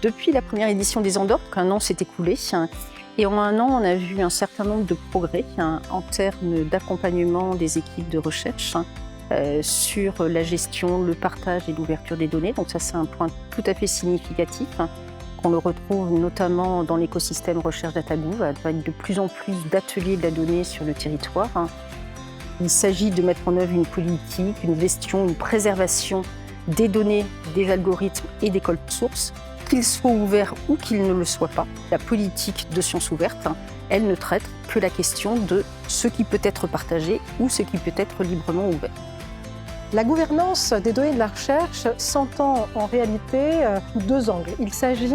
Depuis la première édition des Andorres, un an s'est écoulé, et en un an, on a vu un certain nombre de progrès en termes d'accompagnement des équipes de recherche sur la gestion, le partage et l'ouverture des données. Donc ça, c'est un point tout à fait significatif, qu'on le retrouve notamment dans l'écosystème Recherche DataGouv, avec de plus en plus d'ateliers de la donnée sur le territoire. Il s'agit de mettre en œuvre une politique, une gestion, une préservation des données, des algorithmes et des codes sources, qu'ils soient ouverts ou qu'ils ne le soient pas. La politique de sciences ouvertes, elle ne traite que la question de ce qui peut être partagé ou ce qui peut être librement ouvert. La gouvernance des données de la recherche s'entend en réalité sous deux angles. Il s'agit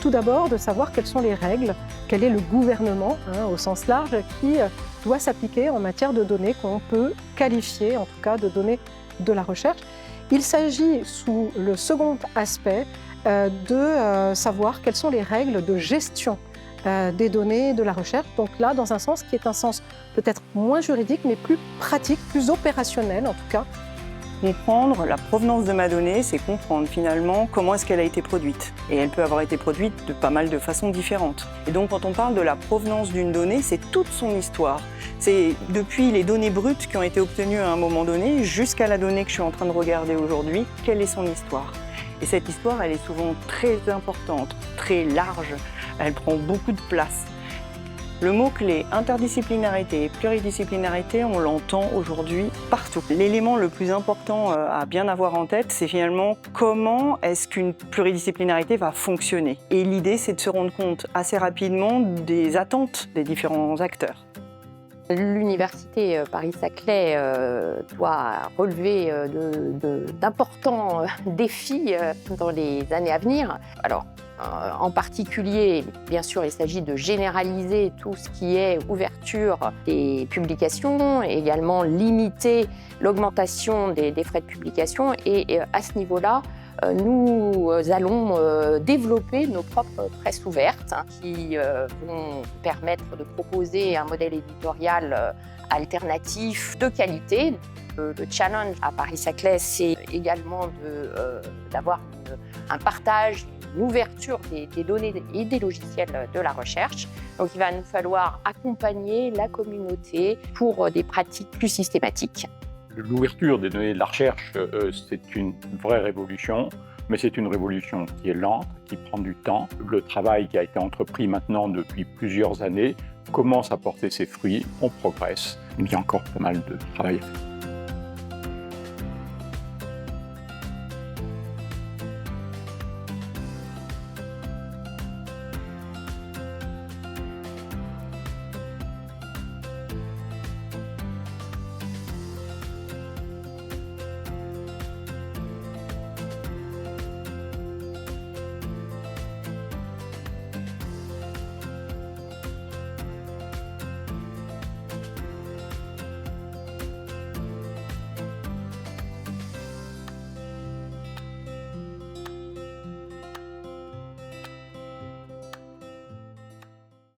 tout d'abord de savoir quelles sont les règles, quel est le gouvernement au sens large qui doit s'appliquer en matière de données qu'on peut qualifier en tout cas de données de la recherche. Il s'agit sous le second aspect de savoir quelles sont les règles de gestion des données de la recherche. Donc là, dans un sens qui est un sens peut-être moins juridique, mais plus pratique, plus opérationnel en tout cas. Comprendre la provenance de ma donnée, c'est comprendre finalement comment est-ce qu'elle a été produite. Et elle peut avoir été produite de pas mal de façons différentes. Et donc quand on parle de la provenance d'une donnée, c'est toute son histoire. C'est depuis les données brutes qui ont été obtenues à un moment donné jusqu'à la donnée que je suis en train de regarder aujourd'hui, quelle est son histoire. Et cette histoire, elle est souvent très importante, très large, elle prend beaucoup de place. Le mot-clé interdisciplinarité et pluridisciplinarité, on l'entend aujourd'hui partout. L'élément le plus important à bien avoir en tête, c'est finalement comment est-ce qu'une pluridisciplinarité va fonctionner. Et l'idée, c'est de se rendre compte assez rapidement des attentes des différents acteurs. L'université Paris-Saclay doit relever d'importants défis dans les années à venir. Alors, en particulier, bien sûr, il s'agit de généraliser tout ce qui est ouverture des publications, également limiter l'augmentation des frais de publication. Et à ce niveau-là, nous allons développer nos propres presses ouvertes qui vont permettre de proposer un modèle éditorial alternatif de qualité. Le challenge à Paris-Saclay, c'est également d'avoir un partage, une ouverture des données et des logiciels de la recherche. Donc il va nous falloir accompagner la communauté pour des pratiques plus systématiques. L'ouverture des données de la recherche, c'est une vraie révolution, mais c'est une révolution qui est lente, qui prend du temps. Le travail qui a été entrepris maintenant depuis plusieurs années commence à porter ses fruits, on progresse, mais il y a encore pas mal de travail à faire.